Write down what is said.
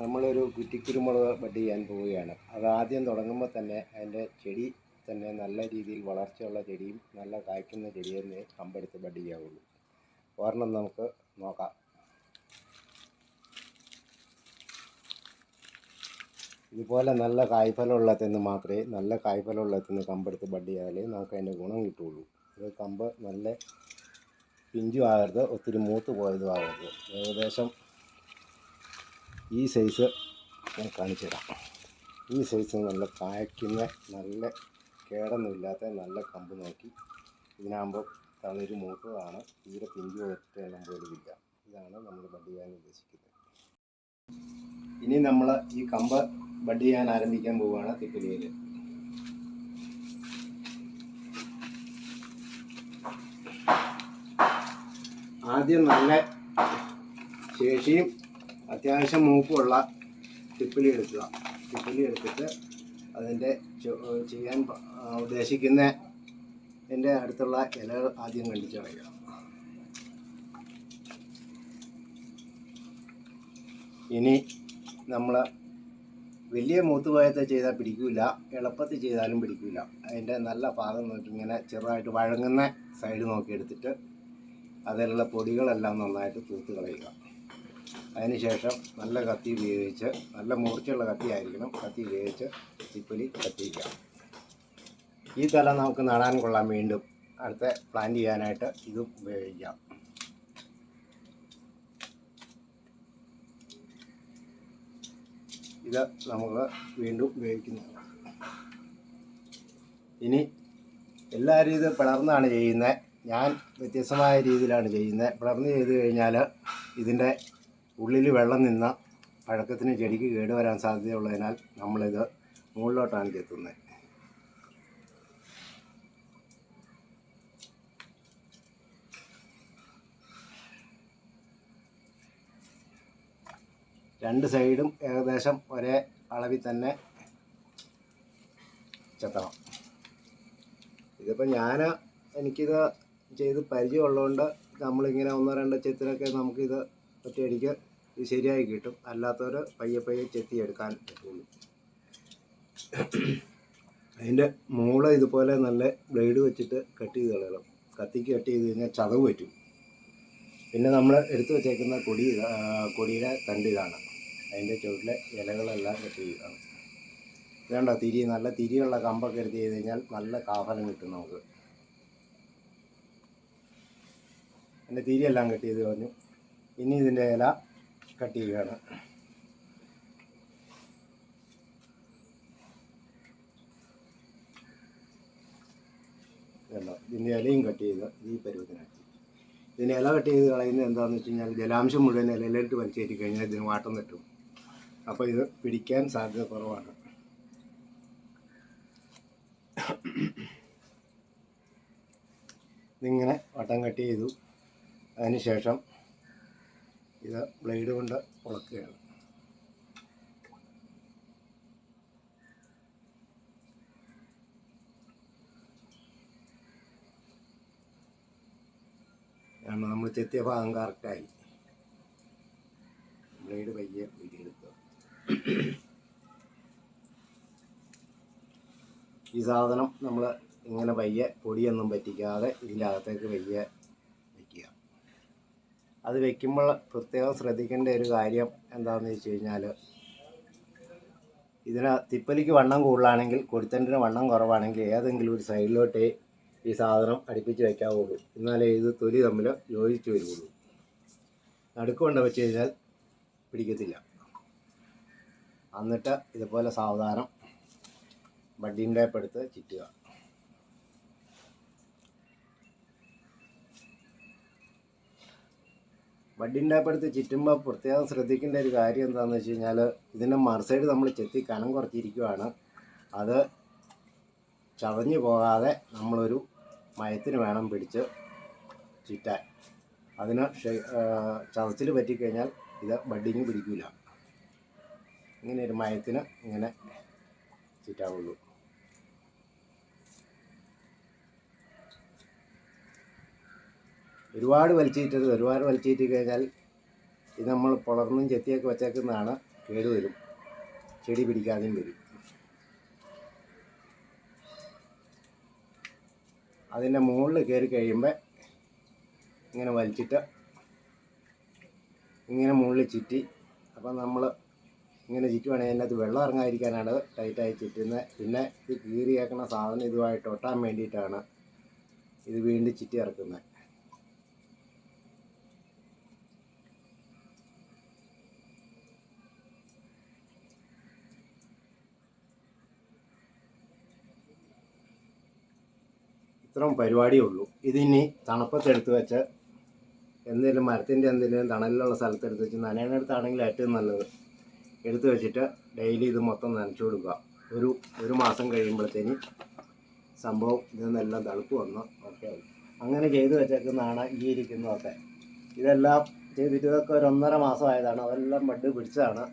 നമ്മളൊരു കുറ്റിക്കുരുമുളക് ബഡ് ചെയ്യാൻ പോവുകയാണ്. അത് ആദ്യം തുടങ്ങുമ്പോൾ തന്നെ അതിൻ്റെ ചെടി തന്നെ നല്ല രീതിയിൽ വളർച്ചയുള്ള ചെടിയും നല്ല കായ്ക്കുന്ന ചെടിയെന്നേ കമ്പെടുത്ത് ബഡ് ചെയ്യാവുള്ളൂ. ഒരെണ്ണം നമുക്ക് നോക്കാം. ഇതുപോലെ നല്ല കായ്ഫലമുള്ളതെന്ന് മാത്രമേ നല്ല കായ്ഫലമുള്ളതെന്ന് കമ്പെടുത്ത് ബഡ് ചെയ്താലേ നമുക്ക് അതിൻ്റെ ഗുണം കിട്ടുകയുള്ളൂ. ഇത് കമ്പ് നല്ല പിഞ്ചും ആകരുത്, ഒത്തിരി മൂത്ത് പോയതും ആകരുത്. ഏകദേശം ഈ സൈസ് ഞാൻ കാണിച്ചു തരാം. ഈ സൈസ് നല്ല കായ്ക്കുന്ന നല്ല കേടൊന്നുമില്ലാത്ത നല്ല കമ്പ് നോക്കി. ഇതിനാകുമ്പോൾ തളിര് മൂത്തതാണ്, തീരെ പിഞ്ചു ഒറ്റയെണ്ണം പോലും ഇല്ല. ഇതാണ് നമ്മൾ ബഡ് ചെയ്യാൻ ഉദ്ദേശിക്കുന്നത്. ഇനി നമ്മൾ ഈ കമ്പ് ബഡ് ചെയ്യാൻ ആരംഭിക്കാൻ പോവുകയാണ്. തിപ്പിലിയിൽ ആദ്യം നല്ല ശേഷിയും അത്യാവശ്യം മൂപ്പുള്ള തിപ്പിലി എടുക്കുക. തിപ്പിലി എടുത്തിട്ട് അതിൻ്റെ ചെയ്യാൻ ഉദ്ദേശിക്കുന്ന എൻ്റെ അടുത്തുള്ള ഇലകൾ ആദ്യം കണ്ടിച്ച് കളയുക. ഇനി നമ്മൾ വലിയ മൂത്തുപോയത്തെ ചെയ്താൽ പിടിക്കില്ല, എളുപ്പത്തിൽ ചെയ്താലും പിടിക്കില്ല. അതിൻ്റെ നല്ല ഭാഗം നോക്കി ഇങ്ങനെ ചെറുതായിട്ട് വഴങ്ങുന്ന സൈഡ് നോക്കി എടുത്തിട്ട് അതിലുള്ള പൊടികളെല്ലാം നന്നായിട്ട് തൂത്ത് കളയുക. അതിനുശേഷം നല്ല കത്തി ഉപയോഗിച്ച്, നല്ല മൂർച്ചയുള്ള കത്തി ആയിരിക്കണം, കത്തി ഉപയോഗിച്ച് തിപ്പിലി കത്തിക്കുക. ഈ തല നമുക്ക് നടാൻ കൊള്ളാം. വീണ്ടും അടുത്ത പ്ലാന്റ് ചെയ്യാനായിട്ട് ഇതും ഉപയോഗിക്കാം. ഇത് നമുക്ക് വീണ്ടും ഉപയോഗിക്കുന്നതാണ്. ഇനി എല്ലാവരും ഇത് പിളർന്നാണ് ചെയ്യുന്നത്. ഞാൻ വ്യത്യസ്തമായ രീതിയിലാണ് ചെയ്യുന്നത്. പിളർന്ന് ചെയ്ത് കഴിഞ്ഞാൽ ഇതിൻ്റെ ഉള്ളിൽ വെള്ളം നിന്ന് പഴക്കത്തിന് ചെടിക്ക് കേടുവരാൻ സാധ്യതയുള്ളതിനാൽ നമ്മളിത് മുകളിലോട്ടാണ് ചെത്തുന്നത്. രണ്ട് സൈഡും ഏകദേശം ഒരേ അളവിൽ തന്നെ ചെത്തണം. ഇതിപ്പോൾ എനിക്കിത് ചെയ്ത് പരിചയമുള്ളതുകൊണ്ട് നമ്മളിങ്ങനെ ഒന്നോ രണ്ടോ ചെത്തിനൊക്കെ നമുക്കിത് ഒറ്റയടിക്ക് ഇത് ശരിയായി കിട്ടും. അല്ലാത്തവർ പയ്യെ പയ്യെ ചെത്തിയെടുക്കാൻ പറ്റുള്ളൂ. അതിൻ്റെ മൂള ഇതുപോലെ നല്ല ബ്ലേഡ് വെച്ചിട്ട് കട്ട് ചെയ്ത് കളയണം. കത്തിക്ക് കട്ട് ചെയ്ത് കഴിഞ്ഞാൽ ചതവ് പറ്റും. പിന്നെ നമ്മൾ എടുത്തു വച്ചേക്കുന്ന കൊടിയുടെ തണ്ട് ഇതാണ്. അതിൻ്റെ ചുവട്ടിലെ ഇലകളെല്ലാം കട്ട് ചെയ്യുകയാണ്. വേണ്ട നല്ല തിരിയുള്ള കമ്പൊക്കെ എടുത്ത് ചെയ്ത് കഴിഞ്ഞാൽ നല്ല കാഫലം കിട്ടും നമുക്ക്. അതിൻ്റെ തിരിയെല്ലാം കട്ട് ചെയ്ത് കളഞ്ഞു. ഇനി ഇതിൻ്റെ ഇല കട്ട് ചെയ്യുകയാണ്. ഇതിൻ്റെ ഇലയും കട്ട് ചെയ്ത് ഈ പരുവത്തിനാക്കി. ഇതിൻ്റെ ഇല കട്ട് ചെയ്ത് കളയുന്നത് എന്താണെന്ന് വെച്ച് കഴിഞ്ഞാൽ ജലാംശം മുഴുവൻ ഇലയിലിട്ട് വലിച്ചേറ്റി കഴിഞ്ഞാൽ ഇതിന് വാട്ടം തട്ടും. അപ്പോൾ ഇത് പിടിക്കാൻ സാധ്യത കുറവാണ്. ഇതിങ്ങനെ വട്ടം കട്ട് ചെയ്തു. അതിനുശേഷം ഇത് ബ്ലേഡ് കൊണ്ട് ഉളക്കുകയാണ്. നമ്മൾ ചെത്തിയ ഭാഗം കറക്റ്റായി. ബ്ലേഡ് പയ്യെ ഊരിയെടുക്കുക. ഈ സാധനം നമ്മൾ ഇങ്ങനെ പയ്യെ പൊടിയൊന്നും പറ്റിക്കാതെ ഇതിൻ്റെ അകത്തേക്ക് പയ്യെ വയ്ക്കുക. അത് വയ്ക്കുമ്പോൾ പ്രത്യേകം ശ്രദ്ധിക്കേണ്ട ഒരു കാര്യം എന്താണെന്ന് വെച്ച് കഴിഞ്ഞാൽ, തിപ്പലിക്ക് വണ്ണം കൂടുതലാണെങ്കിൽ, കൊടിത്തണ്ടിന് വണ്ണം കുറവാണെങ്കിൽ ഏതെങ്കിലും ഒരു സൈഡിലോട്ടേ ഈ സാധനം അടുപ്പിച്ച് വയ്ക്കാവുള്ളൂ. എന്നാലേ ഇത് തൊലി തമ്മിൽ യോജിച്ച് വരുള്ളൂ. നടുക്ക് കൊണ്ട് വെച്ച് കഴിഞ്ഞാൽ പിടിക്കത്തില്ല. എന്നിട്ട് ഇതുപോലെ സാവധാനം ബഡ്ഡിംഗ് ടേപ്പ് എടുത്ത് ചുറ്റുക. ബഡ്ഡിംഗ് ടേപ്പ് എടുത്ത് ചുറ്റുമ്പോൾ പ്രത്യേകം ശ്രദ്ധിക്കേണ്ട ഒരു കാര്യം എന്താണെന്ന് വെച്ച് കഴിഞ്ഞാൽ, ഇതിൻ്റെ മറുസൈഡ് നമ്മൾ ചെത്തി കനം കുറച്ചിരിക്കുകയാണ്. അത് ചതഞ്ഞു പോകാതെ നമ്മളൊരു മയത്തിന് വേണം പിടിച്ച് ചുറ്റാൻ. അതിന് ചതച്ചിൽ പറ്റിക്കഴിഞ്ഞാൽ ഇത് ബഡ്ഡിങ് പിടിക്കില്ല. ഇങ്ങനെ ഒരു മയത്തിന് ഇങ്ങനെ ചുറ്റാവുള്ളൂ. ഒരുപാട് വലിച്ചീറ്റരുത്. ഒരുപാട് വലിച്ചീറ്റി കഴിഞ്ഞാൽ ഇത് നമ്മൾ പുലർന്നും ചെത്തിയൊക്കെ വെച്ചേക്കുന്നതാണ്, കേടുവരും, ചെടി പിടിക്കാതെയും വരും. അതിൻ്റെ മുകളിൽ കയറി കഴിയുമ്പോൾ ഇങ്ങനെ വലിച്ചിട്ട് ഇങ്ങനെ മുകളിൽ ചുറ്റി, അപ്പം നമ്മൾ ഇങ്ങനെ ചുറ്റുവാണെങ്കിൽ അതിനകത്ത് വെള്ളം ഇറങ്ങാതിരിക്കാനാണ് ടൈറ്റായി ചുറ്റുന്നത്. പിന്നെ ഇത് കീറിയേക്കുന്ന സാധനം ഇതുമായിട്ട് ഒട്ടാൻ വേണ്ടിയിട്ടാണ് ഇത് വീണ്ടും ചുറ്റി ഇറക്കുന്നത്. ഇത്രയും പരിപാടിയേ ഉള്ളൂ. ഇതിനി തണുപ്പത്തെടുത്ത് വെച്ച് എന്തെങ്കിലും മരത്തിൻ്റെ എന്തെങ്കിലും തണലിലുള്ള സ്ഥലത്തെടുത്ത് വെച്ച്, നനയുന്നിടത്താണെങ്കിൽ ഏറ്റവും നല്ലത്, എടുത്ത് വെച്ചിട്ട് ഡെയിലി ഇത് മൊത്തം നനച്ചു കൊടുക്കുക. ഒരു മാസം കഴിയുമ്പോഴത്തേന് സംഭവം ഇതെല്ലാം തണുപ്പ് വന്ന് ഓക്കെ ആവും. അങ്ങനെ ചെയ്തു വെച്ചേക്കുന്നതാണ് ഈ ഇരിക്കുന്നതൊക്കെ. ഇതെല്ലാം ചെയ്തിട്ട് ഇതൊക്കെ ഒരു 1.5 മാസമായതാണ്. അതെല്ലാം ബഡ് പിടിച്ചതാണ്.